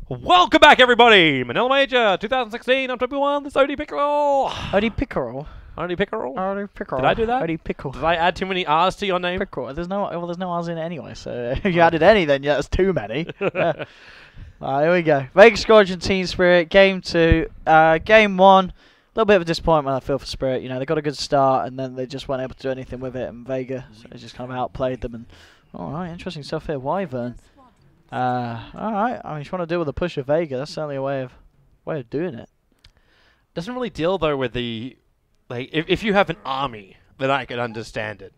Welcome back, everybody! Manila Major 2016, I'm 21, this is OD Pickerel! OD Pickerel? OD Pickerel? OD Pickerel. Did I do that? OD Pickle. Did I add too many R's to your name? Pickerel. There's no R's in it anyway, so if you added any, then yeah, that's too many. Yeah. Alright, here we go. Vega Squadron Team Spirit, Game 2. Game 1, a little bit of a disappointment, I feel, for Spirit. You know, they got a good start, and then they just weren't able to do anything with it, and Vega just kind of outplayed them. And alright, interesting stuff here. Wyvern. Alright, I mean, if you want to deal with a push of Vega, that's certainly a way of doing it. Doesn't really deal, though, with the... Like, if you have an army, then I could understand it.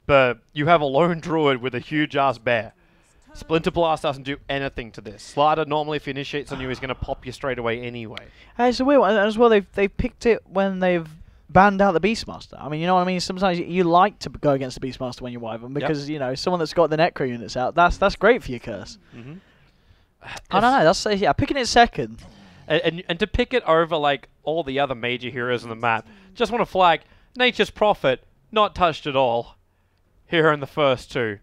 But you have a lone druid with a huge-ass bear. Splinter Blast doesn't do anything to this. Slider, normally, if he initiates on you, he's going to pop you straight away anyway. It's a weird one. And as well, they've picked it when they've banned out the Beastmaster. I mean, you know what I mean? Sometimes you like to go against the Beastmaster when you're Wyvern because, you know, someone that's got the Necro units out, that's great for your curse. I don't know. That's picking it second. And to pick it over, like, all the other major heroes on the map, just want to flag, Nature's Prophet, not touched at all. Here in the first two.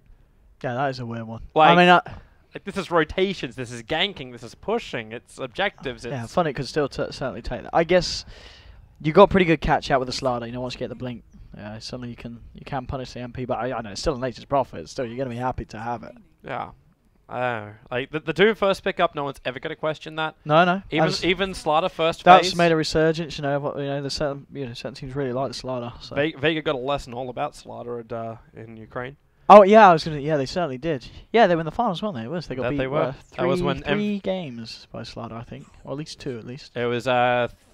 Yeah, that is a weird one. Like, I mean, like, this is rotations, this is ganking, this is pushing, it's objectives. Yeah, Funny could still certainly take that. I guess you got pretty good catch out with the Slider. You know, once you get the blink, suddenly you can punish the MP. But I know it's still a Nature's Prophet. Still, you're gonna be happy to have it. Yeah. Like the two first pick up, no one's ever gonna question that. No. Even Slider first that's phase. Made a resurgence. You know, there's certain teams really like the Slider. So. Vega got a lesson all about Slider in Ukraine. Oh yeah, they certainly did. Yeah, they were in the finals, weren't they? They got beat. They were. That was when three games by Slider, I think, or at least two, at least. It was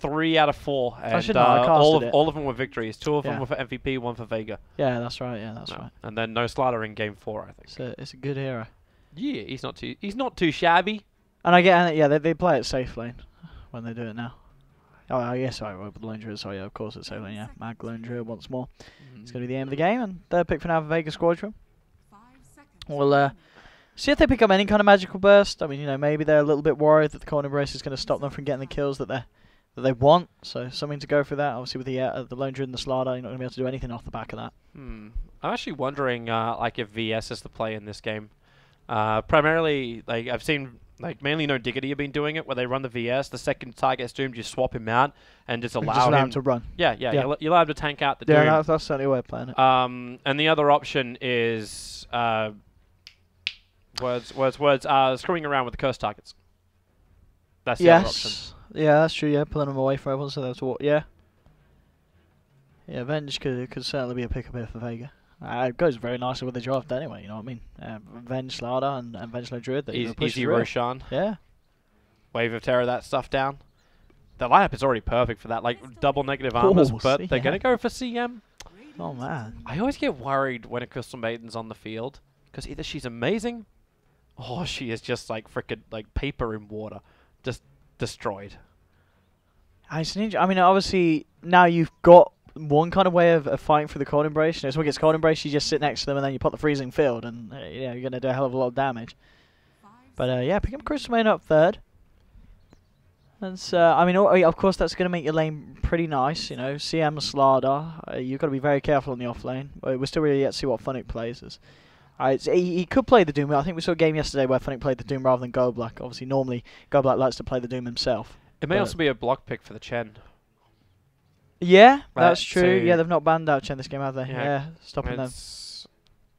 3 out of 4, and all of them were victories. 2 of them were for MVP, 1 for Vega. Yeah, that's right. Yeah, that's right. And then no Slider in Game 4, I think. So it's a good era. Yeah, he's not too shabby. And I get, they play it safe lane when they do it now. Oh, yes, I with the Lone Druid. So yeah, of course it's safe lane. Yeah, Mag Lone Druid once more. It's going to be the aim of the game, and third pick for now for Vega Squadron. We'll see if they pick up any kind of magical burst. I mean, you know, maybe they're a little bit worried that the Cold Embrace is going to stop them from getting the kills that they want. So something to go for that. Obviously, with the Lone Druid and the Slider, you're not going to be able to do anything off the back of that. I'm actually wondering, like, if VS is the play in this game. Primarily, like, I've seen, like, mainly No Diggity have been doing it, where they run the VS, the second target gets doomed, you swap him out, and just allow him to run. Yeah. You allow him to tank out the doom. Yeah, that's certainly a way of playing it. And the other option is, screwing around with the curse targets. That's the other option. Yeah, that's true, yeah, pulling them away from everyone, so that's what, yeah. Yeah, Venge could certainly be a pick-up here for Vega. It goes very nicely with the draft anyway, you know what I mean? Venge Slider and Venge Lone Druid. Easy Roshan. Yeah. Wave of Terror, that stuff down. The lineup is already perfect for that, like double negative armors, but they're going to go for CM. Oh, man. I always get worried when a Crystal Maiden's on the field, because either she's amazing, or she is just like frickin' like paper in water. Just destroyed. I mean, obviously, now you've got one kind of way of fighting for the Cold Embrace. You know, someone gets Cold Embrace, you just sit next to them and then you put the freezing field, and you're going to do a hell of a lot of damage. But yeah, pick up Crystal Maiden up third. That's I mean, of course, that's going to make your lane pretty nice. You know, CM Slider. You've got to be very careful in the off lane. We're still really yet to see what Funnick plays as. He could play the Doom. I think we saw a game yesterday where Funnick played the Doom rather than Goldblack. Obviously, normally Goldblack likes to play the Doom himself. It may also be a block pick for the Chen. Yeah, that's true. Yeah, they've not banned out Chen this game, have they? Yeah, stopping them.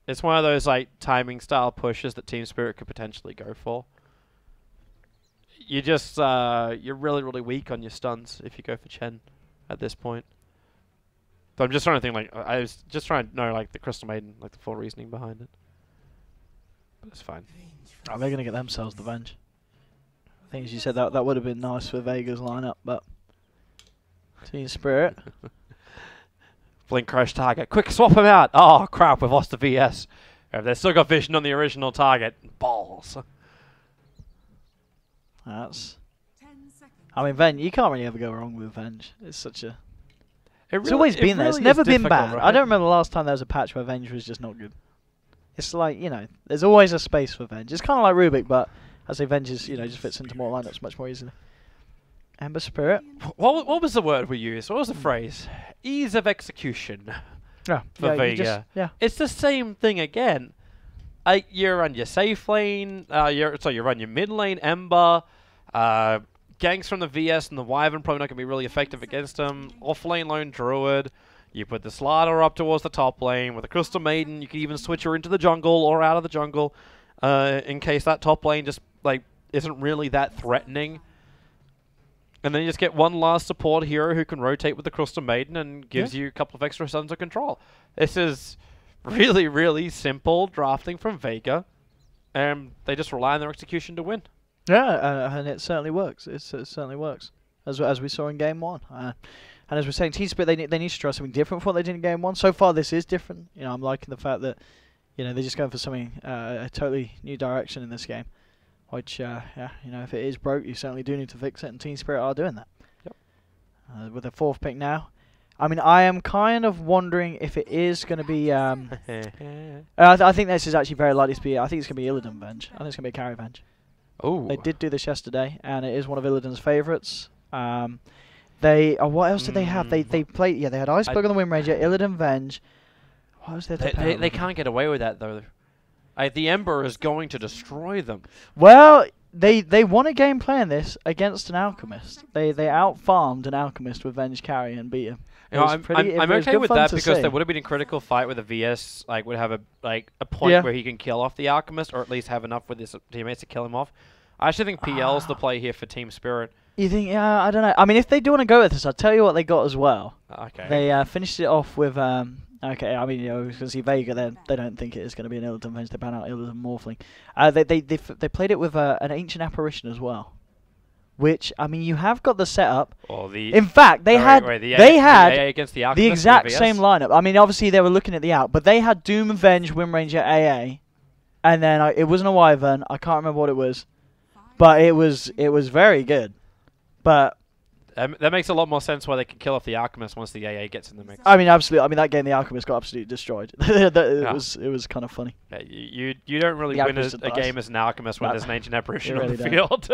It's one of those like timing style pushes that Team Spirit could potentially go for. You just you're really weak on your stuns if you go for Chen at this point. So I'm just trying to think, like, I was just trying to know, like, the Crystal Maiden, like the full reasoning behind it. But it's fine. Oh, they're gonna get themselves the Venge. I think, as you said, that would have been nice for Vega's lineup, but. Team Spirit. Blink crush target. Quick, swap him out. Oh, crap, we've lost the VS. They've still got vision on the original target. Balls. That's... I mean, Venge, you can't really ever go wrong with Venge. It's such a... It's always been there. It's never been bad. Right? I don't remember the last time there was a patch where Venge was just not good. It's like, you know, there's always a space for Venge. It's kind of like Rubik, but I say Venge is, you know, just fits into more lineups much more easily. Ember Spirit. What was the word we used? What was the phrase? Ease of execution. Yeah, for Vega. It's the same thing again. You run your safe lane. You run your mid lane Ember. Ganks from the VS and the Wyvern probably not going to be really effective against him. Off-lane lone Druid. You put the Slider up towards the top lane. With the Crystal Maiden, you can even switch her into the jungle or out of the jungle in case that top lane just like isn't really that threatening. And then you just get one last support hero who can rotate with the Crystal Maiden and gives you a couple of extra suns of control. This is really, really simple drafting from Vega. And they just rely on their execution to win. Yeah, and it certainly works. It certainly works, as we saw in Game 1. And as we're saying, Team Spirit, they need to try something different from what they did in Game 1. So far, this is different. You know, I'm liking the fact that, you know, they're just going for something, a totally new direction in this game. Which, yeah, you know, if it is broke, you certainly do need to fix it, and Team Spirit are doing that. Yep. With the 4th pick now. I mean, I am kind of wondering if it is going to be... I think this is actually very likely to be... I think it's going to be Illidan Venge. I think it's going to be a carry Venge. Oh. They did do this yesterday, and it is one of Illidan's favourites. They... what else did they have? They played... Yeah, they had Iceberg on the Wind Ranger, Illidan Venge. What was there to pair they can't get away with that, though. The Ember is going to destroy them. Well... They won a game playing this against an Alchemist. They out-farmed an Alchemist with Venge carry and beat him. You know, I'm okay with that because there would have been a critical fight where the VS would have a point where he can kill off the Alchemist, or at least have enough with his teammates to kill him off. I actually think PL's the play here for Team Spirit. You think? Yeah, I don't know. I mean, if they do want to go with this, I'll tell you what they got as well. Okay. They finished it off with okay, I mean, you know, because see Vega, they don't think it is going to be an Illidan Venge. They ban out Illidan Morphling. They played it with an Ancient Apparition as well. Which, I mean, you have got the setup. In fact, they had the exact same lineup. I mean, obviously they were looking at the out, but they had Doom Venge, Wind Ranger, AA, and then it wasn't a Wyvern. I can't remember what it was, but it was very good. But that makes a lot more sense why they can kill off the Alchemist once the AA gets in the mix. I mean, absolutely. I mean, that game, the Alchemist got absolutely destroyed. It was kind of funny. Yeah, you don't really win a game as an Alchemist when there's an Ancient Apparition on the field.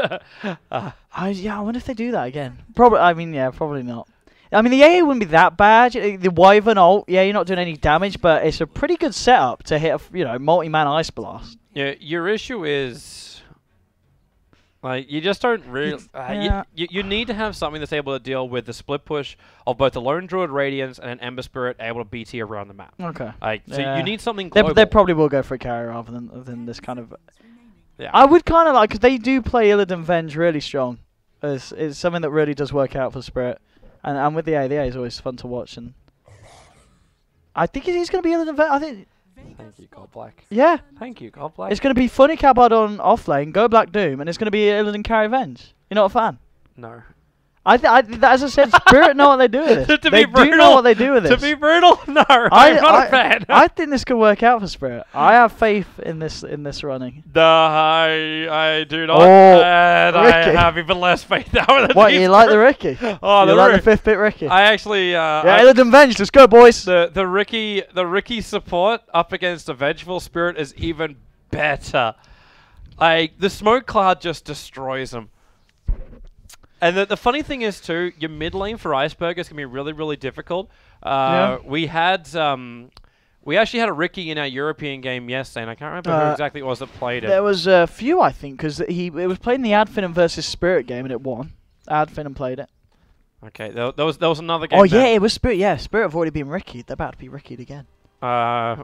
I wonder if they do that again. Probably. I mean, yeah, probably not. I mean, the AA wouldn't be that bad. The Wyvern ult, yeah, you're not doing any damage, but it's a pretty good setup to hit a multi-man Ice Blast. Yeah, your issue is... you just don't really... you need to have something that's able to deal with the split push of both the Lone Druid Radiance and an Ember Spirit able to BT around the map. Okay. So you need something global. They probably will go for a carry rather than this kind of... Yeah. I would kind of like... Because they do play Illidan Venge really strong. It's something that really does work out for Spirit. And with the A is always fun to watch. And I think he's going to be Illidan Venge. I think... Thank you, God Black. Yeah. Thank you, God Black. It's going to be Funny Cabard on offlane, go Black Doom, and it's going to be Illidan Carry Venge. You're not a fan? No. As I said, Spirit know what they do with this. They do know what they do with this. To be brutal, no, I'm not a fan. I think this could work out for Spirit. I have faith in this running. I do not. And I have even less faith now. What, you like the Ricky? Oh, you like the 5th bit Ricky? I actually... Illidan Venge, let's go, boys. The Ricky support up against a Vengeful Spirit is even better. The Smoke Cloud just destroys him. And the funny thing is, too, your mid lane for Iceberg is going to be really, really difficult. We actually had a Ricky in our European game yesterday, and I can't remember who exactly it was that played it. There was a few, I think, because it was played in the Adfin versus Spirit game, and it won. Adfin played it. Okay, there was another game. Oh, yeah, it was Spirit. Yeah, Spirit have already been Rickied. They're about to be Rickied again. There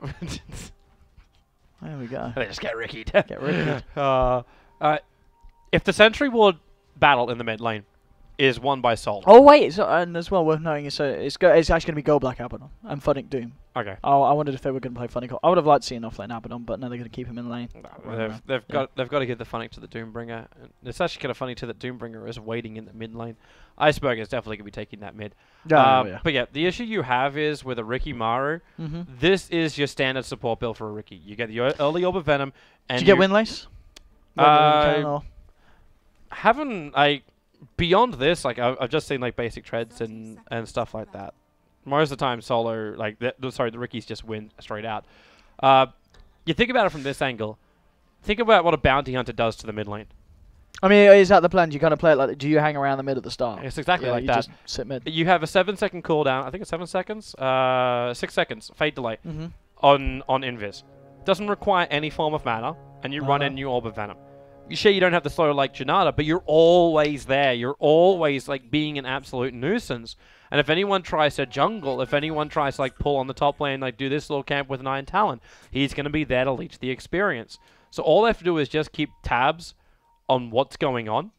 we go. They just get Rickied. Get Rickied. If the Sentry Ward battle in the mid lane is won by Sol. Oh wait, and as well worth knowing is it's actually going to be Go Black Abaddon and Funnic Doom. Okay. Oh, I wondered if they were going to play Funnic. I would have liked to see an offlane Abaddon, but no, they're going to keep him in lane. They've got to give the Funnic to the Doombringer. It's actually kind of funny too that Doombringer is waiting in the mid lane. Iceberg is definitely going to be taking that mid. Yeah. But yeah, the issue you have is with a Ricky Maru. This is your standard support build for a Ricky. You get the early Orb of Venom. And did you get Windlace? Beyond this, I've just seen basic treads and stuff like that. Most of the time, solo the Rickies just win straight out. You think about it from this angle. Think about what a bounty hunter does to the mid lane. I mean, is that the plan? Do you kind of play it like? Do you hang around the mid at the start? It's exactly like that. Just sit mid. You have a 7-second cooldown. I think it's 7 seconds. 6 seconds fade delay on Invis. Doesn't require any form of mana, and you run in new Orb of Venom. Sure, you don't have the slow like Janata, but you're always there. You're always like being an absolute nuisance. And if anyone tries to jungle, if anyone tries to like pull on the top lane, like do this little camp with 9 talent, he's going to be there to leech the experience. So all they have to do is just keep tabs on what's going on.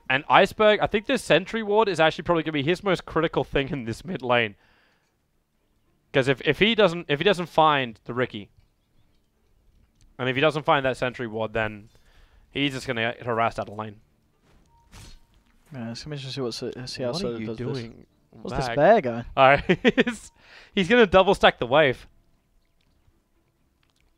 And Iceberg, I think this sentry ward is actually probably going to be his most critical thing in this mid lane. Because if he doesn't find the Riki, and if he doesn't find that sentry ward, then he's just going to get harassed out of lane. Yeah, it's going to be interesting to see how What are you does doing? this. What's this bear going? Alright, he's going to double stack the wave.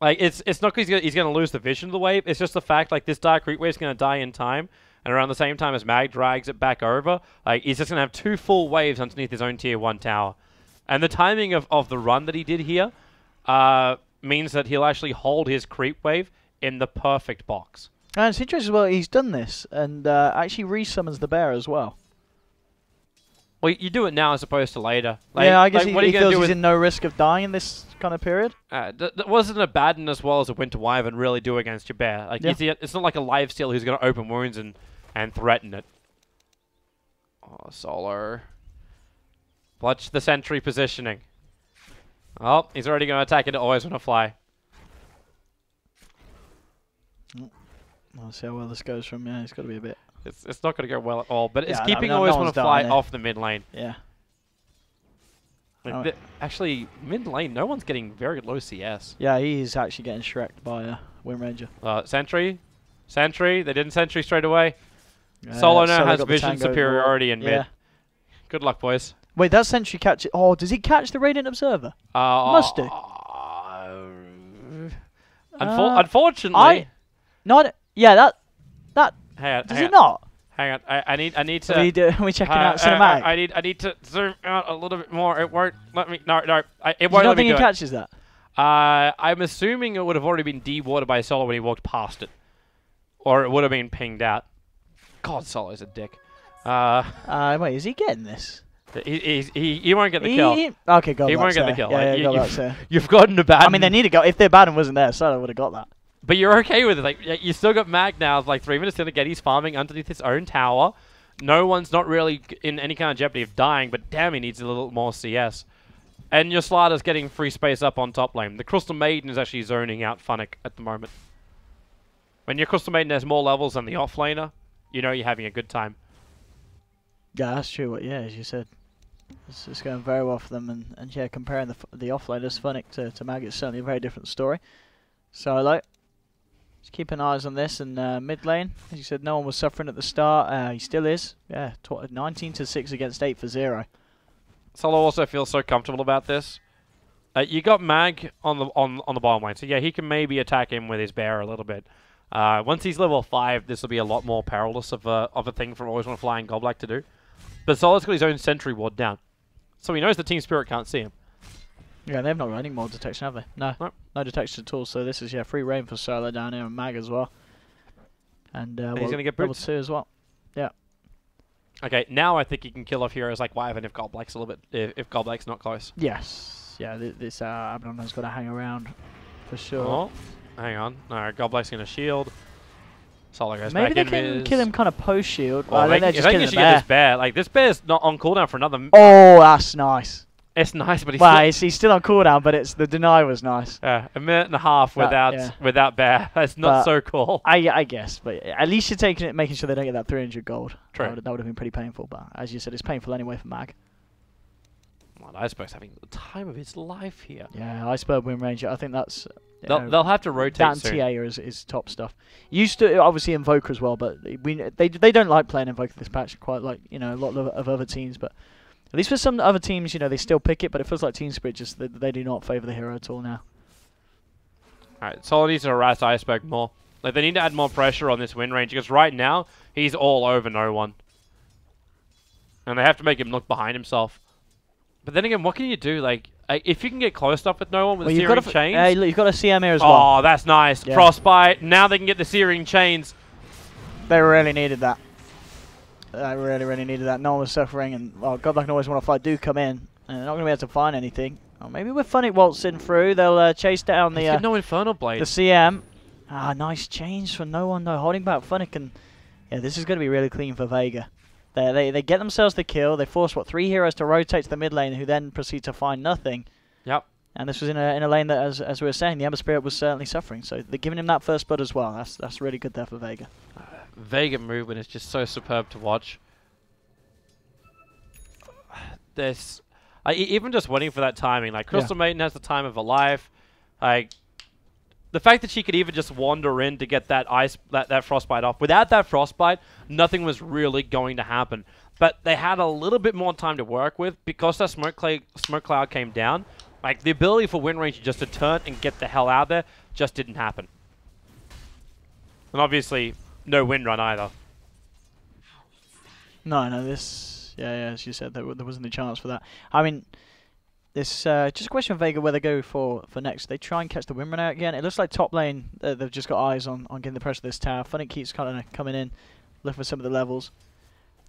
Like, it's not because he's going to lose the vision of the wave, it's just the fact, like, this Dark Root Wave's going to die in time, and around the same time as Mag drags it back over, like, he's just going to have 2 full waves underneath his own tier 1 tower. And the timing of the run that he did here means that he'll actually hold his creep wave in the perfect box. And it's interesting as well, he's done this, and actually resummons the bear as well. Well, you do it now as opposed to later. Like, yeah, I guess like, he feels he's in no risk of dying in this kind of period. That wasn't a bad one as well as a Winter Wyvern really do against your bear. Like, it's not like a lifesteal who's going to open wounds and threaten it. Oh, Solo. Watch the sentry positioning. Oh, he's already going to attack it. Always want to fly. I'll see how well this goes from. Yeah, it's got to be a bit. It's not going to go well at all, but it's Yeah, keeping no always one's want to fly dying off the mid lane. Yeah. Like actually, mid lane, no one's getting very low CS. Yeah, he's actually getting shreked by Wind Ranger. Sentry. They didn't sentry straight away. Yeah, Solo now Solo has got the vision tango superiority in mid. Yeah. Good luck, boys. Wait, that sentry catch it. Oh, does he catch the Radiant Observer? Must do. Unfortunately. Yeah, that. Hang on, Does he not? Hang on. I need to. Are we checking out cinematic? I need to zoom out a little bit more. It won't let me. No. It won't You let don't me think do he it. catches that? I'm assuming it would have already been dewatered by Solo when he walked past it, or it would have been pinged out. God, Solo's a dick. Wait, is he getting this? He won't get the kill. Okay, go. He won't get the kill. Yeah, Like, you've gotten a bad. I mean, they need to go. If their Baden wasn't there, Solo would have got that. But you're okay with it. Like, you still got Mag now. Like 3 minutes in to get his farming underneath his own tower. No one's not really in any kind of jeopardy of dying, but damn, he needs a little more CS. And your Slaughter's getting free space up on top lane. The Crystal Maiden is actually zoning out Funnick at the moment. When your Crystal Maiden has more levels than the offlaner, you know you're having a good time. Yeah, that's true. Yeah, as you said, it's going very well for them. And yeah, comparing the offlaners, Funnick to Mag, it's certainly a very different story. So, like, just keeping eyes on this. And mid lane, as you said, no one was suffering at the start. He still is. Yeah, 19-6 against 8 for 0. Solo also feels so comfortable about this. You got Mag on the bottom lane, so yeah, he can maybe attack him with his bear a little bit. Once he's level 5, this will be a lot more perilous of a thing for Always Want to Fly and Goblack to do. But Solo's got his own sentry ward down, so he knows the Team Spirit can't see him. Yeah, they've not got any more detection, have they? No, nope. No detection at all. So this is free reign for Solo down here and Mag as well. And he's going to get level boots 2 as well. Yeah. Okay, now I think he can kill off heroes like Wyvern if Goblack's a little bit if Goblack's not close. Yes. Yeah. This Abaddon has got to hang around for sure. Oh, hang on. No, Goblack's going to shield. Solo goes Maybe back they in. can kill him kind of post shield. Well, Then they're just killing the get this bear. Like this bear's not on cooldown for another. Oh, that's nice. It's nice, but he's still on cooldown, but the deny was nice. Yeah, a minute and a half without bear. That's not so cool. I guess, but at least you're taking it, making sure they don't get that 300 gold. True. That would have been pretty painful, but as you said, it's painful anyway for Mag. Well, Iceberg's having the time of his life here. Yeah, Iceberg Wind Ranger. I think that's. They'll have to rotate that soon. TA is top stuff. Used to obviously Invoker as well, but they don't like playing Invoker this patch quite like a lot of other teams, but. At least for some other teams, they still pick it, but it feels like Team Spirit just they do not favour the hero at all now. Alright, Solo needs to harass Iceberg more. Like they need to add more pressure on this Wind Ranger because right now he's all over no one. And they have to make him look behind himself. But then again, what can you do? Like if you can get close enough with no one with the searing chains. Look, you've got a CM here as well. Oh, that's nice. Yeah. Frostbite. Now they can get the searing chains. They really needed that. I really needed that. No one was suffering, and Goblack and Always Want to Fly do come in, and they're not going to be able to find anything. Or maybe with Funnick waltzing through, they'll chase down the no Infernal Blade. the CM. Ah, nice change for no one though. Holding back Funnick, and yeah, this is going to be really clean for Vega. They get themselves the kill. They force, what, 3 heroes to rotate to the mid lane, who then proceed to find nothing. Yep. And this was in a lane that, as we were saying, the Ember Spirit was certainly suffering. So they're giving him that first blood as well. That's really good there for Vega. Vega movement is just so superb to watch. This, even just waiting for that timing, like Crystal Maiden has the time of her life. Like the fact that she could even just wander in to get that that frostbite off. Without that frostbite, nothing was really going to happen. But they had a little bit more time to work with because that smoke cloud came down. Like the ability for Wind Ranger just to turn and get the hell out there just didn't happen. And obviously, no wind run either. No, this, yeah, as you said, there wasn't a chance for that. I mean, this just a question of Vega where they go for next. They try and catch the wind run out again. It looks like top lane, they've just got eyes on getting the pressure of this tower. Funnick keeps kind of coming in, looking for some of the levels.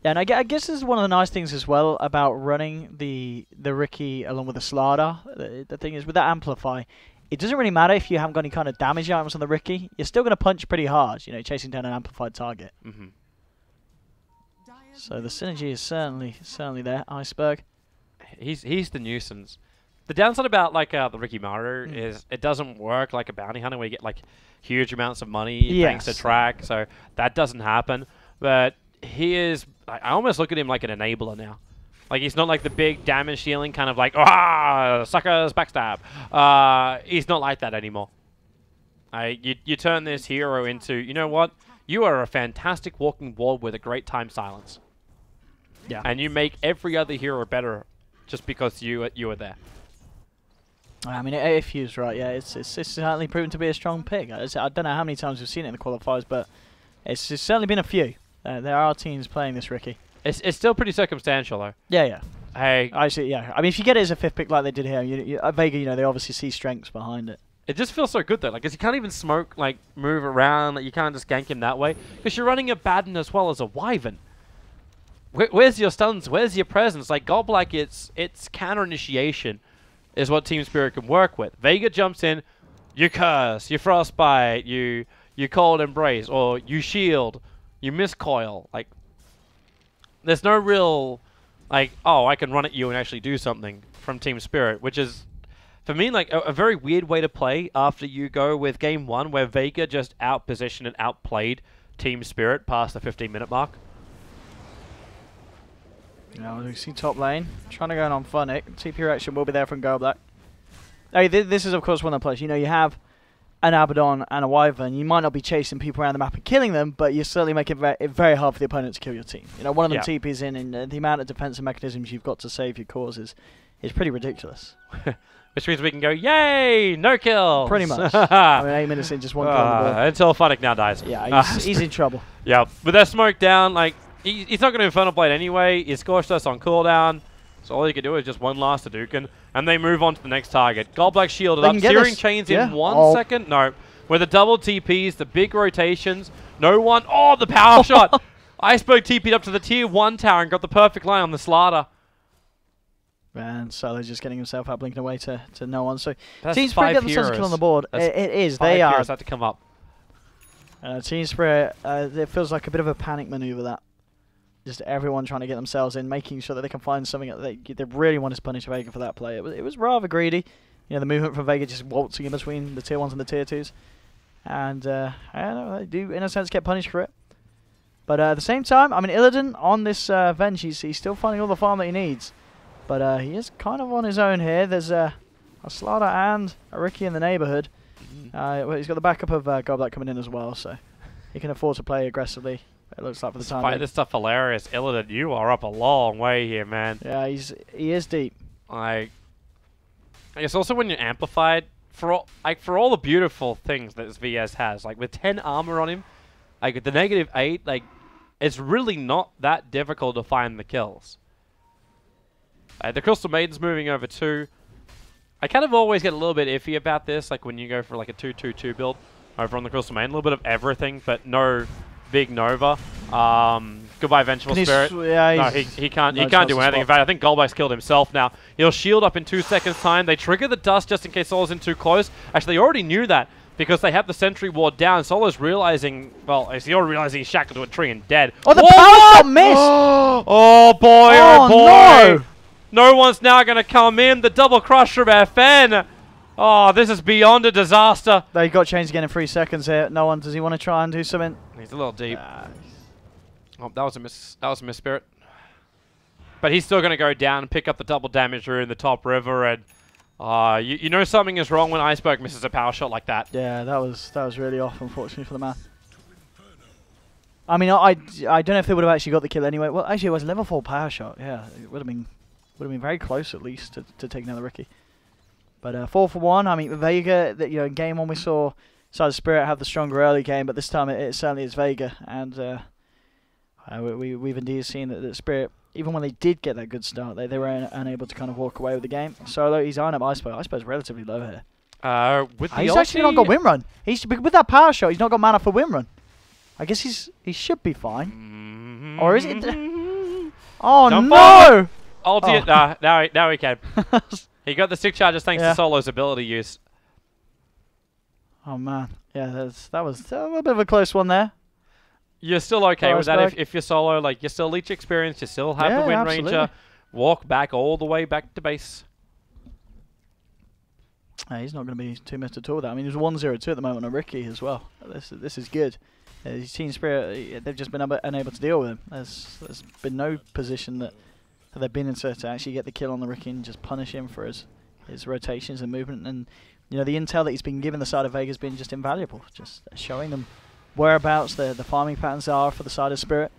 Yeah, and I guess this is one of the nice things as well about running the Riki along with the Slardar. The thing is, with that Amplify, it doesn't really matter if you haven't got any kind of damage items on the Riki. You're still going to punch pretty hard, you know, chasing down an amplified target. Mm-hmm. So the synergy is certainly there. Iceberg. He's the nuisance. The downside about like the Ricky Maru is it doesn't work like a bounty hunter where you get like huge amounts of money thanks to track. So that doesn't happen. But he is. I almost look at him like an enabler now. Like he's not like the big damage dealing kind of like suckers backstab. He's not like that anymore. You turn this hero into, you know what? You are a fantastic walking wall with a great time silence. Yeah. And you make every other hero better just because you are there. I mean, if he's right, yeah, it's certainly proven to be a strong pick. I don't know how many times we've seen it in the qualifiers, but it's certainly been a few. There are teams playing this Riki. It's still pretty circumstantial, though. Yeah. Hey, actually, yeah. I mean, if you get it as a 5th pick like they did here, Vega, you know, they obviously see strengths behind it. It just feels so good, though. Like, 'cause you can't even smoke, like, move around. Like, you can't just gank him that way. Because you're running a Baden as well as a Wyvern. Where's your stuns? Where's your presence? Like, Godlike, it's counter initiation is what Team Spirit can work with. Vega jumps in, you curse, you frostbite, you cold embrace, or you shield, you miscoil. Like, there's no real, like, oh, I can run at you and actually do something from Team Spirit, which is, for me, like, a very weird way to play after you go with Game 1 where Vega just outpositioned and outplayed Team Spirit past the 15-minute mark. Now we see top lane trying to go in on Funnick. TP reaction will be there from Godlike. Hey, this is of course one of the plays. You know, you have an Abaddon and a Wyvern. You might not be chasing people around the map and killing them, but you're certainly making it very hard for the opponent to kill your team. You know, one of them TPs in, and the amount of defensive mechanisms you've got to save your cause is pretty ridiculous. Which means we can go, yay, no kills. Pretty much. I mean, 8 minutes in, just one kill on the board. Until Funnick now dies. Yeah, he's in trouble. Yeah, with that smoke down, like, he's not going to Infernal Blade anyway. He scorched us on cooldown. So all you can do is just one last Hadouken, and they move on to the next target. Godblack shielded up, Searing Chains in 1 second. No, with the double TPs, the big rotations, no one. Oh, the power shot! Iceberg TP'd up to the tier 1 tower and got the perfect line on the Slardar. And Solo just getting himself out, blinking away to no one. So that's Team Spirit get themselves a kill on the board. It is. They are. Have to come up. Team Spirit, it feels like a bit of a panic maneuver, that. Just everyone trying to get themselves in, making sure that they can find something that they really want to punish Vega for that play. It was rather greedy. You know, the movement from Vega just waltzing in between the tier 1s and the tier 2s. And I don't know, they do in a sense get punished for it. But at the same time, I mean, Illidan on this Venge, he's still finding all the farm that he needs. But he is kind of on his own here. There's a Slardar and a Riki in the neighbourhood. Well, he's got the backup of Godblack coming in as well, so he can afford to play aggressively. It looks like for the time being. This stuff hilarious. Illidan, you are up a long way here, man. Yeah, he is deep. Like, I guess also when you're amplified, for all the beautiful things that this VS has, like with 10 armor on him, like with the -8, like it's really not that difficult to find the kills. The Crystal Maiden's moving over too. I kind of always get a little bit iffy about this, like when you go for like a 2-2-2 build over on the Crystal Maiden, a little bit of everything, but no big Nova. Goodbye, Vengeful Spirit. Yeah, no, he can't do anything. In fact, I think Golbite's killed himself now. He'll shield up in 2 seconds' time. They trigger the dust just in case Solo's in too close. Actually, they already knew that. because they have the sentry ward down. Solo's realizing, well, you're realizing he's shackled to a tree and dead. Oh, the power shot missed! Oh boy, oh boy! No. No one's now going to come in. The double crush from FN. Oh, this is beyond a disaster. They got changed again in 3 seconds here. No one. Does he want to try and do something? He's a little deep. Oh, that was a miss. That was a miss, Spirit. But he's still going to go down and pick up the double damage rune in the top river, and you know something is wrong when Iceberg misses a power shot like that. Yeah, that was really off, unfortunately, for the man. I mean, I don't know if they would have actually got the kill anyway. Well, actually, it was a level 4 power shot. Yeah, it would have been very close at least to take another Ricky. But 4 for 1. I mean, Vega. In game 1 we saw Side of Spirit have the stronger early game, but this time it certainly is Vega, and we've indeed seen that Spirit, even when they did get that good start, they were unable to kind of walk away with the game. Solo, he's eyeing up Iceberg. Iceberg's relatively low here. With the he's actually not got win run. With that power shot, he's not got mana for win run. I guess he should be fine. Or is it? Oh no! Ulti. Now he can. He got the 6 charges thanks to Solo's ability use. Oh man, yeah, that was a little bit of a close one there. You're still okay with that if you're Solo, like you're still leech experience, you still have the Wind Ranger. Walk back all the way back to base. He's not going to be too missed at all with that. I mean, there's 1-0-2 at the moment on Ricky as well. This is good. His Team Spirit, they've just been unable to deal with him. There's been no position that they've been in to actually get the kill on the Ricky and just punish him for his rotations and movement. And the intel that he's been given the side of Vega has been just invaluable. Just showing them whereabouts the farming patterns are for the side of Spirit,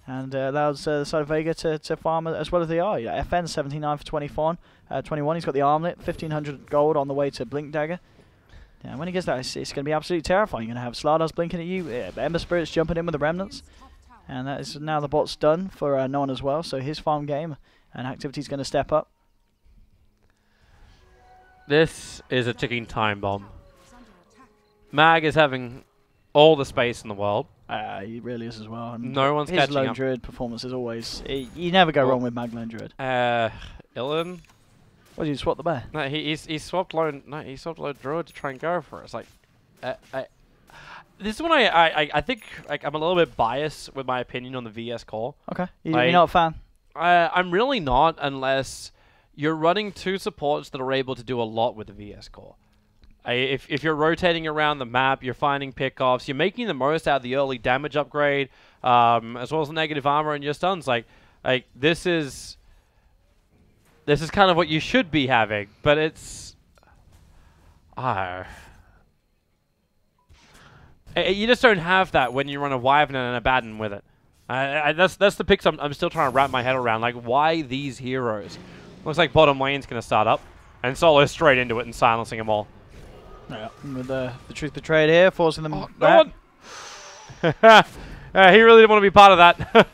and allows the side of Vega to farm as well as they are. FN 79 for 21. He's got the armlet, 1500 gold on the way to Blink Dagger. Yeah, when he gets that, it's going to be absolutely terrifying. You're going to have Slardar's blinking at you, Ember Spirit's jumping in with the remnants, and that is now the bot's done for no one as well. So his farm game and activity is going to step up. This is a ticking time bomb. Mag is having all the space in the world. He really is as well. And no one's catching up. His Lone Druid performance is always... you never go wrong with Mag Lone Druid. Illidan? What, did you swap the bear? No, he swapped Lone... No, he swapped Lone Druid to try and go for it. It's like... this is when I think I'm a little bit biased with my opinion on the VS core. Okay. You're not a fan? I'm really not, unless you're running 2 supports that are able to do a lot with the VS core. If you're rotating around the map, you're finding pickoffs, you're making the most out of the early damage upgrade, as well as the negative armor and your stuns. Like this is kind of what you should be having, but it's you just don't have that when you run a Wyvern and a Abaddon with it. That's the picks I'm still trying to wrap my head around. Like, why these heroes? Looks like bottom lane's going to start up, and Solo straight into it and silencing them all. Yeah, with the truth betrayed here, forcing them back. He really didn't want to be part of that.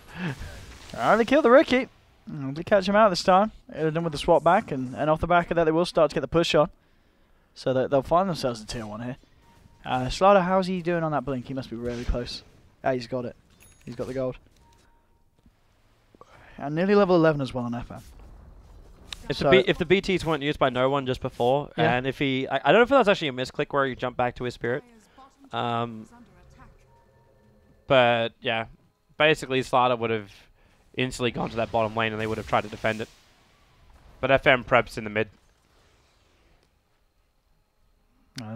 They killed the Ricky. They catch him out this time. They're done with the swap back, and off the back of that, they will start to get the push on. So that they'll find themselves a tier 1 here. Slider, how's he doing on that blink? He must be really close. He's got it. He's got the gold. And nearly level 11 as well on FM. If the BTs weren't used by no one just before, and if he... I don't know if that's actually a misclick where you jump back to his Spirit. But, yeah. Basically, Slider would have instantly gone to that bottom lane and they would have tried to defend it. But FM preps in the mid.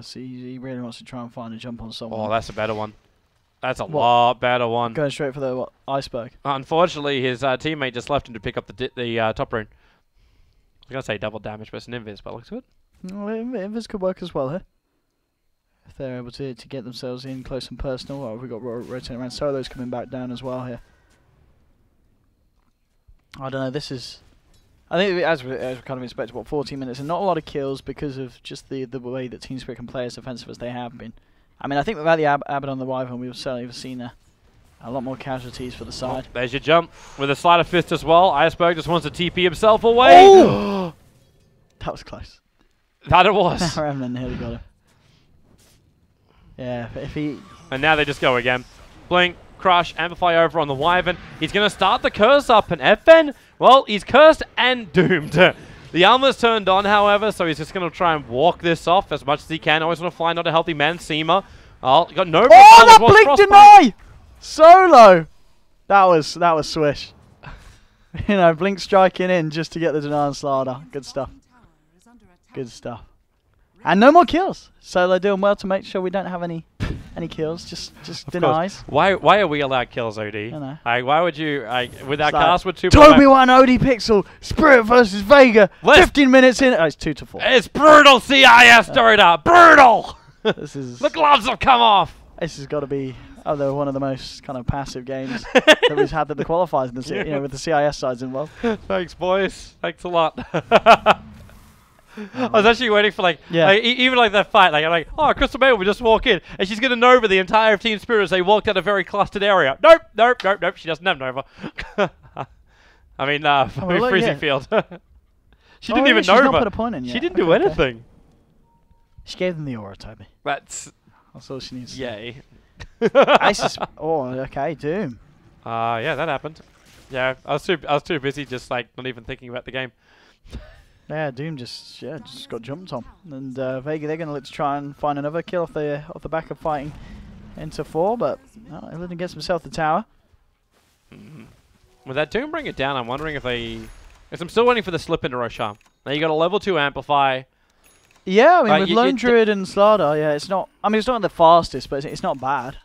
So he really wants to try and find a jump on someone. Oh, that's a better one. That's a lot better one. Going straight for the Iceberg. Unfortunately, his teammate just left him to pick up the top rune. I was going to say double damage, but it's an invis, but looks good. Well, invis could work as well here. If they're able to get themselves in close and personal. Oh, we've got rotating around. Solo's coming back down as well here. I don't know, this is... I think as we kind of expected, 14 minutes and not a lot of kills because of just the way that Team Spirit can play as defensive as they have been. I mean, I think without the Abbott on the Wyvern, we've certainly seen a lot more casualties for the side. Oh, there's your jump with a Slider Fist as well. Iceberg just wants to TP himself away. Oh! That was close. That it was. Remnant nearly got him. Yeah, if he... And now they just go again. Blink, crush, amplify over on the Wyvern. He's going to start the curse up, and FN, well, he's cursed and doomed. The armor's turned on, however, so he's just going to try and walk this off as much as he can. Always want to find out a healthy man. Seema. Oh, got no. Oh, that blink deny! Solo! That was swish. You know, blink striking in just to get the deny on Slaughter. Good stuff. Good stuff. And no more kills. Solo doing well to make sure we don't have any kills. Just denies. Why are we allowed kills, OD? I know. Why would you with that It's like, cast with 2? Told me one OD Pixel. Spirit versus Vega. 15 minutes in. Oh, it's 2-4. It's brutal, CIS Dota. Brutal. This is The gloves have come off. This has got to be one of the most kind of passive games that we've had at the qualifiers in the, you know, with the CIS sides involved. Thanks, boys. Thanks a lot. I was actually waiting for even like that fight. Like I'm like, oh, Crystal May will just walk in, and she's gonna Nova the entire Team Spirit as they walked out a very clustered area. Nope. She doesn't have Nova. I mean, freezing field. She didn't even Nova. Not put a point in yet. She didn't do anything. She gave them the aura, Toby. That's all she needs. Yay. Oh, okay, Doom. Yeah, that happened. Yeah, I was too busy just like not even thinking about the game. Yeah, Doom just got jumped on, and Vega they're gonna look to try and find another kill off the back of fighting into 4, but Illidan gets himself the tower. With that Doom bring it down, I'm wondering if I'm still waiting for the slip into Roshan. Now you got a level 2 amplify. Yeah, I mean with Lone Druid and Slaughter, yeah, it's not. I mean it's not the fastest, but it's not bad.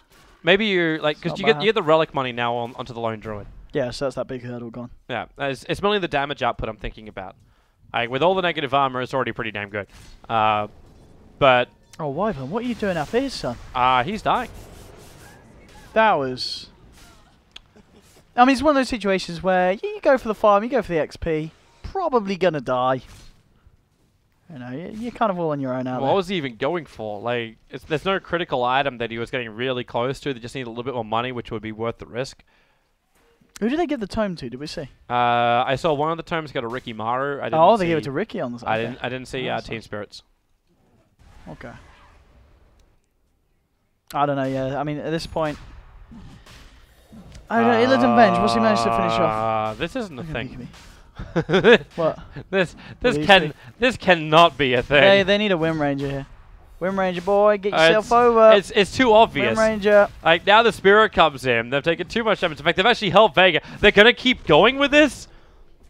Maybe you because you get the relic money now onto the Lone Druid. Yeah, so that's that big hurdle gone. Yeah, it's mainly the damage output I'm thinking about. With all the negative armor, it's already pretty damn good. But oh, Wyvern, what are you doing up here, son? He's dying. That was. I mean, it's one of those situations where you go for the farm, you go for the XP, probably gonna die. You know, you're kind of all on your own out there. What was he even going for? Like, there's no critical item that he was getting really close to. They just need a little bit more money, which would be worth the risk. Who did they give the tome to? Did we see? I saw one of the tomes got a Ricky Maru. They gave it to Ricky on the side. I didn't see Team Spirits. Okay. I don't know. Yeah, I mean at this point, I don't know. Illidan Venge. What's he managed to finish off? This isn't a thing. What? This cannot be a thing. They need a Wind Ranger here. Wind Ranger boy, get yourself over. It's too obvious. Wind Ranger. Like now the Spirit comes in. They've taken too much damage. In fact, they've actually held Vega. They're gonna keep going with this.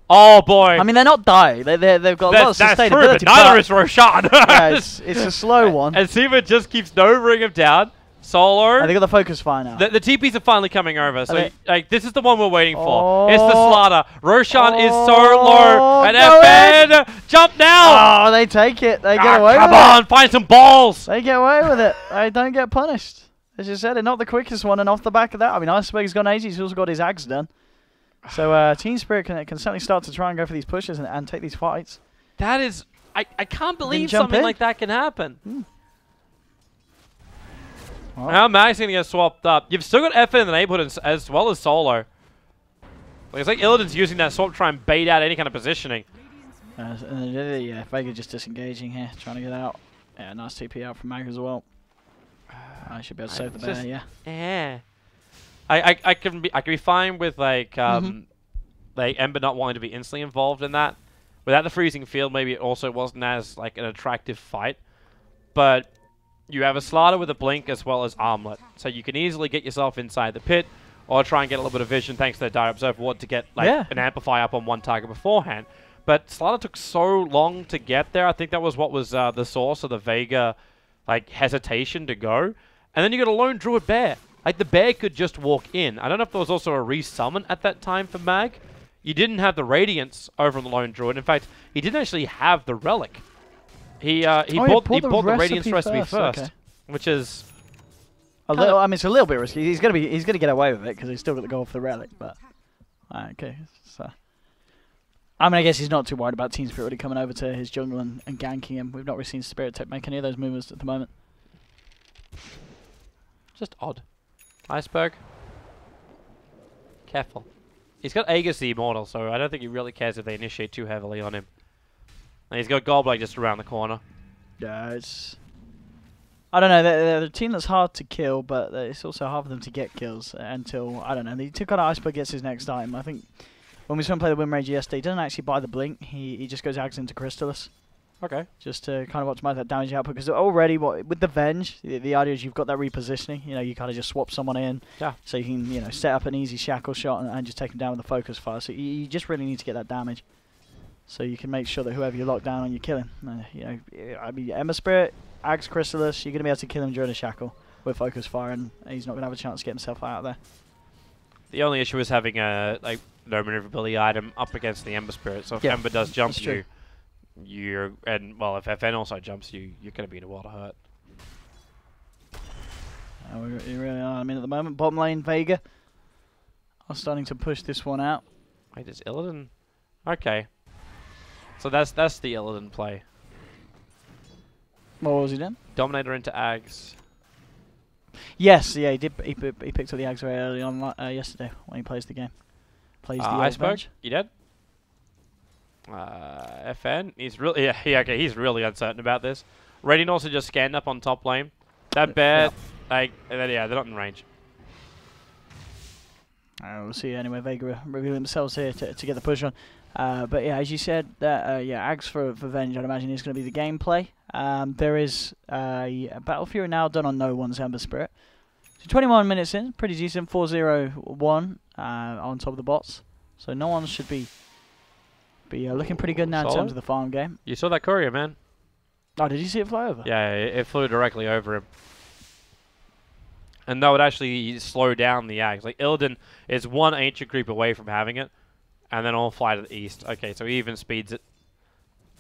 Oh boy. I mean, they're not dying. They've got a lot of sustainability. That's true, but neither is Roshan. Yeah, it's a slow one. And Seema just keeps novering him down. Solo. They got the focus fire now. The TPs are finally coming over. So like this is the one we're waiting for. It's the Slaughter. Roshan is so low. And FN jump now. Oh, they take it. They get away with it. Come on, find some balls. They get away with it. They don't get punished. As you said, they're not the quickest one. And off the back of that, I mean, Iceberg's gone 80. He's also got his Ags done. So Team Spirit can certainly start to try and go for these pushes and take these fights. That is, I can't believe something like that can happen. Well, now Mag's going to get swapped up. You've still got FN in the neighborhood as well as Solo. It's like Illidan's using that swap to try and bait out any kind of positioning. Yeah, Vega just disengaging here, trying to get out. Yeah, nice TP out from Mag as well. I should be able to save the bear, yeah. Yeah. I can be fine with like Ember not wanting to be instantly involved in that. Without the freezing field, maybe it also wasn't as like an attractive fight. But you have a Slaughter with a blink as well as Armlet, so you can easily get yourself inside the pit or try and get a little bit of vision thanks to the Dire Observer Ward to get like an amplify up on one target beforehand. But Slaughter took so long to get there. I think that was what was the source of the Vega like hesitation to go. And then you got a lone Druid Bear. Like the bear could just walk in. I don't know if there was also a resummon at that time for Mag. You didn't have the Radiance over on the lone Druid. In fact, he didn't actually have the Relic. He bought the Radiance recipe first, which is a little. I mean, it's a little bit risky. He's gonna get away with it because he's still got to go off the Relic. But okay, so I mean, I guess he's not too worried about Team Spirit really coming over to his jungle and ganking him. We've not really seen Spirit Tech make any of those movements at the moment. Just odd. Iceberg. Careful. He's got Aegis the Immortal, so I don't think he really cares if they initiate too heavily on him. And he's got Goldblade just around the corner. Yeah, it's... I don't know, they're a team that's hard to kill, but it's also hard for them to get kills until, I don't know, they took on Iceberg gets his next item. I think when we saw him play the Wind Ranger yesterday, he doesn't actually buy the blink. He just goes Ags into Crystallis. Okay. Just to kind of optimize that damage output, because already with the Venge, the idea is you've got that repositioning. You know, you kind of just swap someone in, so you can set up an easy shackle shot and just take them down with the focus fire. So you just really need to get that damage, so you can make sure that whoever you lock down on, you're killing. I mean, Ember Spirit, Ags Crystallis, you're gonna be able to kill him during a shackle with focus fire, and he's not gonna have a chance to get himself out of there. The only issue is having a no maneuverability item up against the Ember Spirit. So if Ember does jump you. If FN also jumps you, you're going to be in a world of hurt. We really are. I mean, at the moment, bottom lane Vega are starting to push this one out. Wait, is Illidan? Okay, so that's the Illidan play. What was he doing? Dominator into Ags. Yes, yeah, he did. He picked up the Ags very early on yesterday when he plays the game. Plays the Iceberg. You dead? FN, he's really he's really uncertain about this. Radiant also just scanned up on top lane. That bear, they're not in range. We'll see anyway. Vega reveal themselves here to get the push on. But yeah, as you said, that Ags for Venge, I'd imagine is going to be the gameplay. There is a Battle Fury now done on no one's Ember Spirit. So 21 minutes in, pretty decent. 4-0-1 on top of the bots. So no one should be looking pretty good now in terms of the farm game. You saw that courier, man. Oh, did you see it fly over? Yeah, it flew directly over him. And that would actually slow down the Ags. Like, Illidan is one ancient creep away from having it, and then all fly to the east. Okay, so he even speeds it.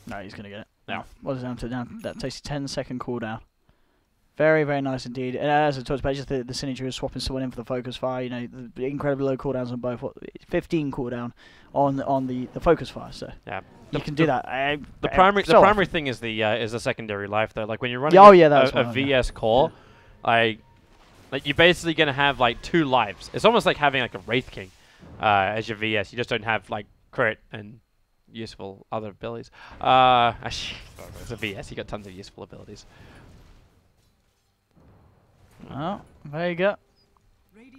No, he's going to get it. No. What is down to that takes a 10-second cooldown. Very, very nice indeed. And as I talked about, just the synergy of swapping someone in for the focus fire. You know, the incredibly low cooldowns on both. 15 cooldown on the focus fire. So yeah, you can do that. The primary thing is the secondary life though. Like when you're running a VS core, like you're basically gonna have like 2 lives. It's almost like having like a Wraith King as your VS. You just don't have like crit and useful other abilities. Actually, it's a VS. You got tons of useful abilities. Oh, Vega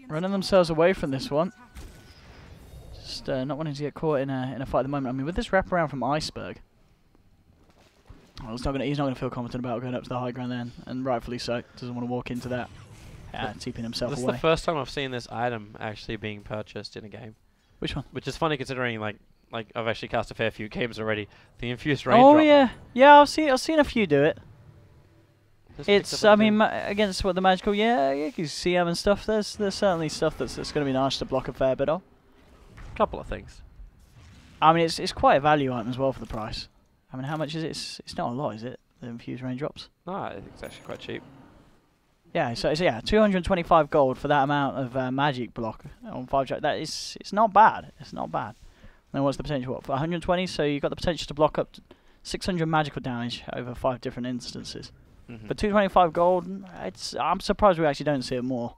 running themselves away from this one. Just not wanting to get caught in a fight at the moment. I mean, with this wraparound from Iceberg, well, he's not gonna feel confident about going up to the high ground then, and rightfully so. Doesn't want to walk into that, keeping himself away. This is the first time I've seen this item actually being purchased in a game. Which one? Which is funny considering like I've actually cast a fair few games already. The infused raindrop. Oh yeah, I've seen a few do it. It's, I mean, against what the magical, you can see CM and stuff. There's certainly stuff that's going to be nice to block a fair bit of. Couple of things. I mean, it's quite a value item as well for the price. I mean, how much is it? It's not a lot, is it? The infused raindrops. No, I think it's actually quite cheap. Yeah, so 225 gold for that amount of magic block on 5 track. It's not bad. It's not bad. Then what's the potential? What, for 120? So you've got the potential to block up to 600 magical damage over 5 different instances. For 225 gold, I'm surprised we actually don't see it more.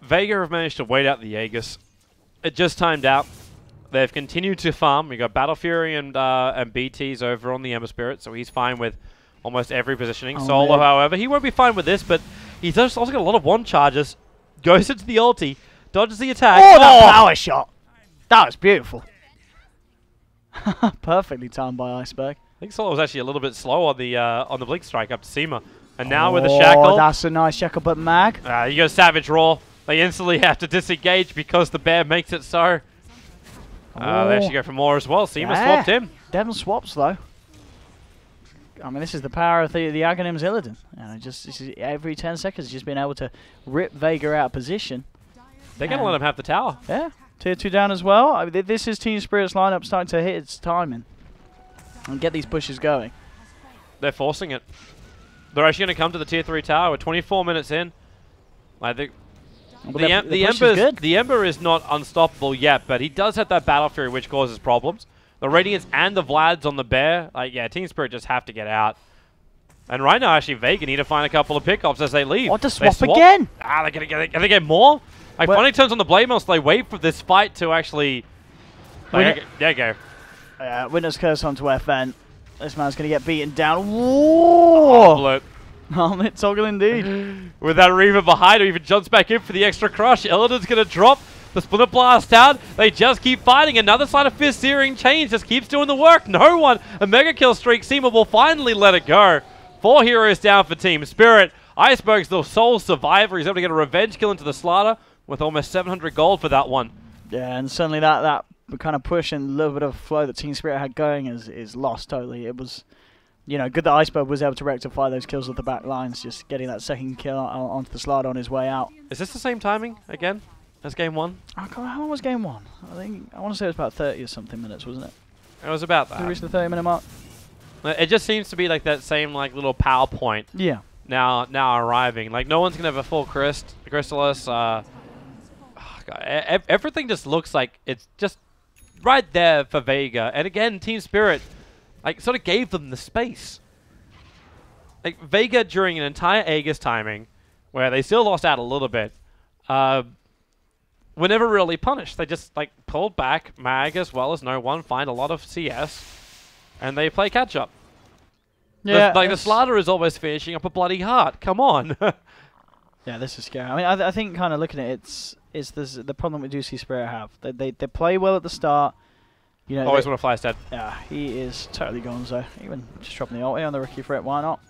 Vega have managed to wait out the Aegis. It just timed out. They've continued to farm. We got Battle Fury and BTs over on the Ember Spirit, so he's fine with almost every positioning. Solo, however, he won't be fine with this, but he's also got a lot of wand charges. Goes into the ulti, dodges the attack. Oh, that power shot! That was beautiful. Perfectly timed by Iceberg. I think Solo was actually a little bit slow on the blink strike up to Seema. And now with the shackle. Oh, that's a nice shackle, but Mag. You go Savage Roar. They instantly have to disengage because the bear makes it so. They actually go for more as well. Seema swapped him. Devon swaps though. I mean, this is the power of the Aghanim's Illidan. Just every 10 seconds, just being able to rip Vega out of position. They're going to let him have the tower. Yeah. Tier 2 down as well. I mean, this is Team Spirit's lineup starting to hit its timing and get these pushes going. They're forcing it. They're actually going to come to the Tier 3 tower. We're 24 minutes in. I think the Ember is not unstoppable yet, but he does have that Battle Fury, which causes problems. The Radiance and the Vlad's on the Bear. Team Spirit just have to get out. And right now, actually, Vega need to find a couple of pickups as they leave. What, to swap again? They're going to get more. Like, Funny turns on the Blade Mail, so they wait for this fight to actually... there you go. Witness Curse onto FN. This man's going to get beaten down. Whoa! Helmet toggle indeed. With that Reaver behind him, even jumps back in for the extra crush. Illidan's going to drop. The Splinter Blast out. They just keep fighting. Another side of Fist Searing Chains just keeps doing the work. No one. A mega kill streak. Seema will finally let it go. 4 heroes down for Team Spirit. Iceberg's the sole survivor. He's able to get a revenge kill into the Slaughter with almost 700 gold for that one. Yeah, and certainly that kind of push and a little bit of flow that Team Spirit had going is lost totally. It was, you know, good that Iceberg was able to rectify those kills with the back lines, just getting that second kill onto the Slaughter on his way out. Is this the same timing again as game 1? Oh God, how long was game 1? I want to say it was about 30 or something minutes, wasn't it? It was about that. Did we reach the 30-minute mark? It just seems to be like that same like little PowerPoint. Yeah. Now arriving. Like no one's gonna have a full Chrysalis. Oh God, everything just looks like it's just right there for Vega. And again, Team Spirit like sort of gave them the space. Like Vega during an entire Aegis timing, where they still lost out a little bit, were never really punished. They just like pulled back. Mag as well as no one find a lot of CS, and they play catch up. Yeah, the Slaughter is always finishing up a bloody heart. Come on. Yeah, this is scary. I mean, I think kind of looking at it, it's the problem we do see Spirit have. They play well at the start. You know, always want to fly dead. Yeah, he is totally gonzo. Even just dropping the ulti on the rookie threat, why not?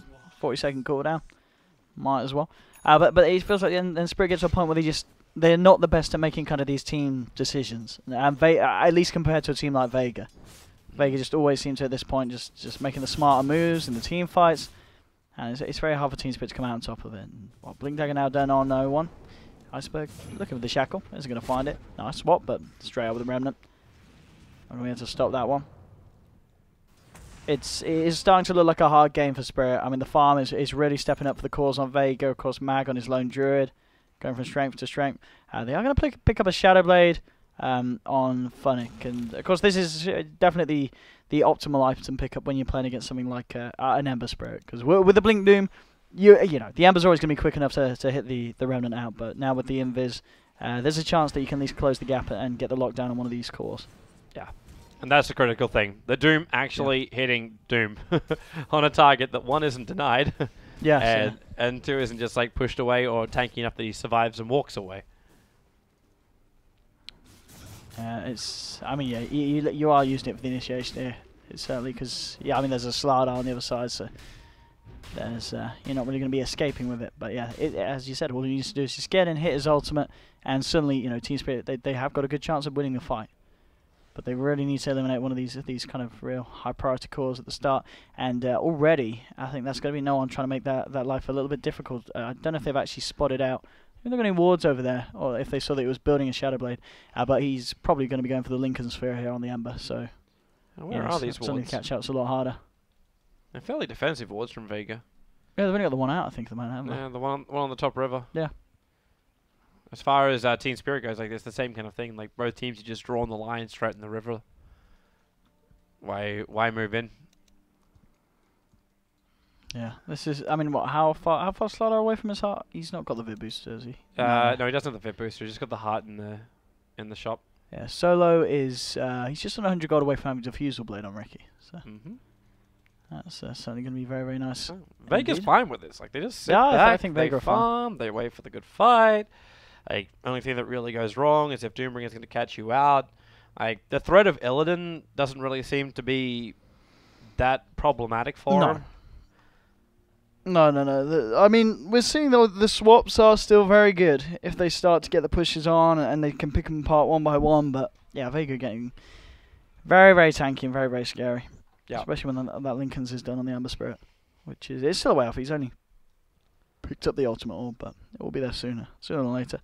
40-second cooldown, might as well. But it feels like then Spirit gets to a point where they're not the best at making kind of these team decisions, and at least compared to a team like Vega. Vega just always seems to at this point just making the smarter moves in the team fights, and it's very hard for Team Spirit to come out on top of it. And, well, Blink Dagger now done on no one. Iceberg looking for the shackle, isn't going to find it. Nice swap, but straight out with the remnant. And we have to stop that one. It is starting to look like a hard game for Spirit. I mean, the farm is really stepping up for the cause on Vega. Of course, Mag on his lone druid, going from strength to strength. They are going to pick up a Shadow Blade on Funnick, and of course, this is definitely the optimal item pickup when you're playing against something like an Ember Spirit. Because with the Blink Doom, you know the Ember's always going to be quick enough to hit the remnant out. But now with the Invis, there's a chance that you can at least close the gap and get the lockdown on one of these cores. Yeah. And that's the critical thing. The Doom actually hitting Doom on a target that one isn't denied. Yeah. And two isn't just like pushed away or tanky enough that he survives and walks away. I mean, yeah, you are using it for the initiation here. It's certainly because, yeah, I mean, there's a Slaughter on the other side, so there's you're not really going to be escaping with it. But yeah, as you said, all he needs to do is just get in, hit his ultimate, and suddenly, you know, Team Spirit, they have got a good chance of winning the fight. But they really need to eliminate one of these kind of real high priority cores at the start. And already, I think that's going to be no one trying to make that life a little bit difficult. I don't know if they've actually spotted out. I think they've got any wards over there, or if they saw that he was building a Shadow Blade. But he's probably going to be going for the Lincoln Sphere here on the Ember. So where are these wards? Catch out's a lot harder. They're fairly defensive wards from Vega. Yeah, they've only got the one out, I think, at the moment, haven't they? Yeah, the one on the top river. Yeah. As far as Team Spirit goes, like it's the same kind of thing. Like both teams, you just draw on the line straight in the river. Why move in? Yeah, this is. I mean, what? How far Slaughter away from his heart? He's not got the Vid booster, has he? No, he doesn't have the Vid booster. He's just got the heart in the shop. Yeah, Solo is. He's just on 100 gold away from having Diffusal Blade on Ricky. So that's certainly going to be very, very nice. Oh, Vega's fine with this. Like they just sit back. I think they Vega farm. They wait for the good fight. Like only thing that really goes wrong is if Doombringer's going to catch you out. Like the threat of Illidan doesn't really seem to be that problematic for him. No. I mean, we're seeing the swaps are still very good if they start to get the pushes on and they can pick them apart one by one. But yeah, Vega getting very, very tanky and very, very scary. Yeah. Especially when that Lincoln's is done on the Amber Spirit, which is it's still a way off. He's only picked up the ultimate orb, but it will be there sooner than later.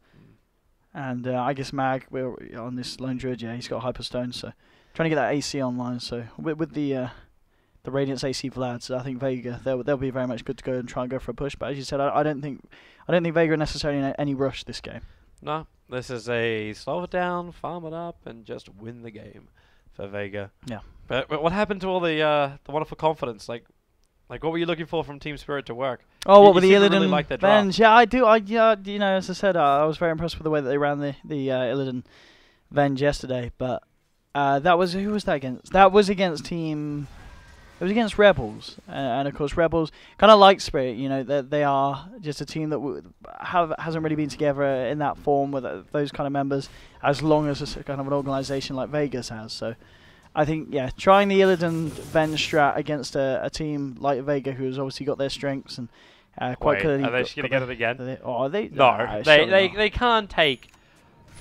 And I guess Mag, we're on this lone druid, yeah, he's got Hyperstone, so trying to get that AC online. So with the Radiance AC Vlad, so I think Vega they'll be very much good to go and try and go for a push. But as you said, I don't think Vega are necessarily in any rush this game. No, this is a slow it down, farm it up, and just win the game for Vega. Yeah. But what happened to all the wonderful confidence? Like what were you looking for from Team Spirit to work? Oh, what with the Illidan really like Venge? Yeah, I do. You know, as I said, I was very impressed with the way that they ran the Illidan Venge yesterday. But who was that against? That was against Team. It was against Rebels, and of course Rebels kind of like Spirit. You know, they are just a team that hasn't really been together in that form with those kind of members as long as a kind of an organisation like Vegas has. So I think, yeah, trying the Illidan Ven strat against a team like Vega, who has obviously got their strengths and quite clearly. Are they just going to get it again? Are they? No, they can't take.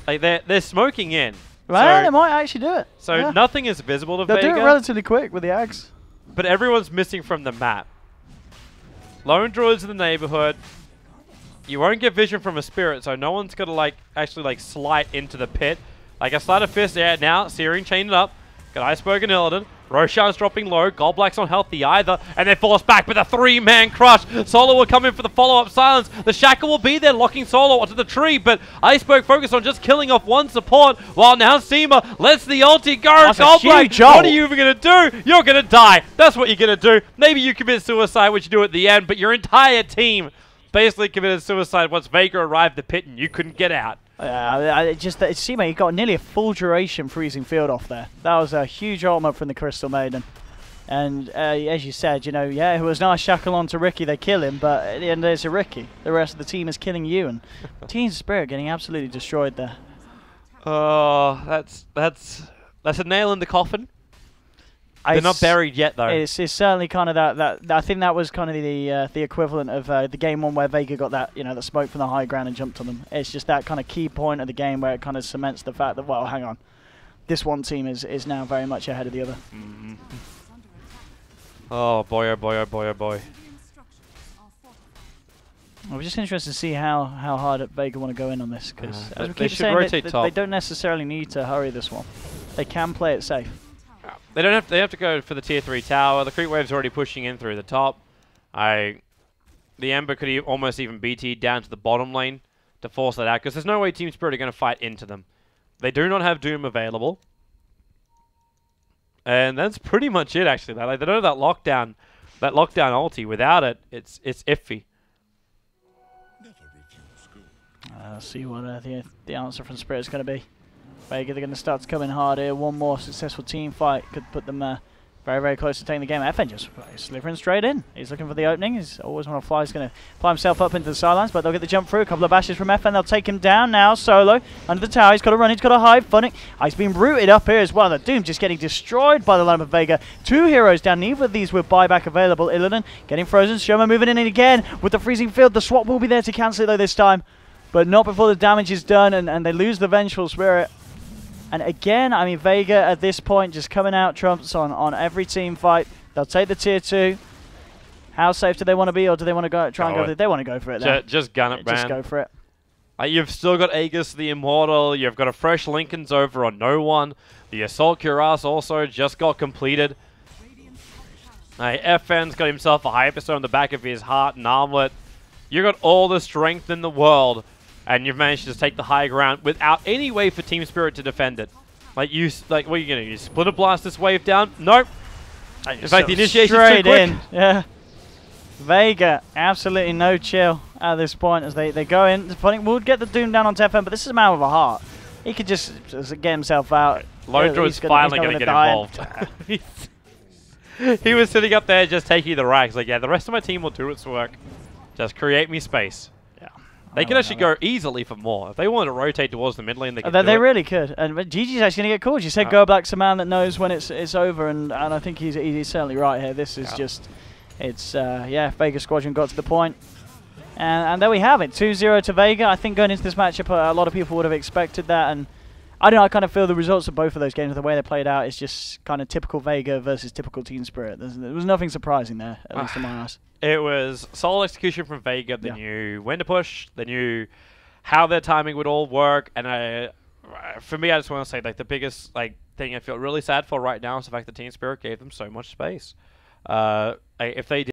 Like they're smoking in. Well, so, they might actually do it. So yeah. nothing is visible to They'll Vega. do it relatively quick with the Ags. But everyone's missing from the map. Lone Druids in the neighborhood. You won't get vision from a Spirit, so no one's gonna actually slide into the pit. Like a Sleight of Fist there now, Searing chained it up. Got Iceberg and Illidan. Roshan's dropping low. Gold Black's not healthy either. And they're forced back with a 3-man crush. Solo will come in for the follow-up silence. The Shackle will be there, locking Solo onto the tree. But Iceberg focused on just killing off one support. While now Seema lets the ulti go. That's Gold Black, jolt. what are you even going to do? You're going to die. That's what you're going to do. Maybe you commit suicide, which you do at the end. But your entire team basically committed suicide once Vega arrived the pit and you couldn't get out. Seema, he got nearly a full duration freezing field off there. That was a huge ultimate from the Crystal Maiden. And as you said, you know, yeah, it was nice shackle on to Ricky, they kill him, but at the end of the day, it's a Ricky. The rest of the team is killing you, and Team Spirit getting absolutely destroyed there. Oh, that's a nail in the coffin. They're not buried yet, though. It's certainly kind of that. I think that was kind of the equivalent of the game one where Vega got that, you know, the smoke from the high ground and jumped on them. It's just that kind of key point of the game where it kind of cements the fact that, well, hang on, this one team is now very much ahead of the other. Mm-hmm. Oh boy! Oh boy! Oh boy! Oh boy! I'm just interested to see how hard Vega want to go in on this, because as we they keep should saying, rotate top. they don't necessarily need to hurry this one. They can play it safe. They don't have. They have to go for the tier 3 tower. The creep wave's already pushing in through the top. The Ember could almost even BT down to the bottom lane to force that out, because there's no way Team Spirit are going to fight into them. They do not have Doom available, and that's pretty much it. Actually, they don't have that lockdown ulti. Without it, it's iffy. See what the answer from Spirit is going to be. Vega, they're going to start to come in hard here. One more successful team fight could put them very, very close to taking the game. FN just slithering straight in. He's looking for the opening. He's always want to fly. He's going to fly himself up into the sidelines, but they'll get the jump through. A couple of bashes from FN. They'll take him down now. Solo under the tower. He's got to run. He's got to hide. Funny. He's been rooted up here as well. The Doom just getting destroyed by the lineup of Vega. 2 heroes down. Neither of these with buyback available. Illidan getting frozen. Shoma moving in again with the freezing field. The swap will be there to cancel it though this time, but not before the damage is done, and they lose the Vengeful Spirit. And again, I mean, Vega at this point just coming out trumps on every team fight. They'll take the tier 2. How safe do they want to be, or do they want to go try and go for it? They want to go for it then. Just gun it, man. Just go for it. You've still got Aegis the Immortal. You've got a fresh Lincoln's over on no one. The Assault Cuirass also just got completed. FN's got himself a Hyperstone on the back of his heart and armlet. You got all the strength in the world, and you've managed to take the high ground without any way for Team Spirit to defend it. What are you gonna do? You Splitter Blast this wave down? Nope. In fact, the initiation's too quick. In. Yeah. Vega, absolutely no chill at this point as they go in. Funny, we'll get the Doom down onto FM, but this is a man with a heart. He could just get himself out. Lone Druid's finally going to get involved. He was sitting up there just taking the rags. Like, yeah, the rest of my team will do its work. Just create me space. Yeah. They can actually go easily for more. If they wanted to rotate towards the mid lane, they could They really could. And Gigi's actually going to get called. You said Go Black's a man that knows when it's over, and I think he's certainly right here. This is just, yeah, Vega Squadron got to the point. And there we have it, 2-0 to Vega. I think going into this matchup, a lot of people would have expected that, and I don't know, I kind of feel the results of both of those games, the way they played out, is just kind of typical Vega versus typical Team Spirit. There was nothing surprising there, at least in my eyes. It was solid execution from Vega. They knew when to push. They knew how their timing would all work. And for me, I just want to say, the biggest thing I feel really sad for right now is the fact that Team Spirit gave them so much space. If they did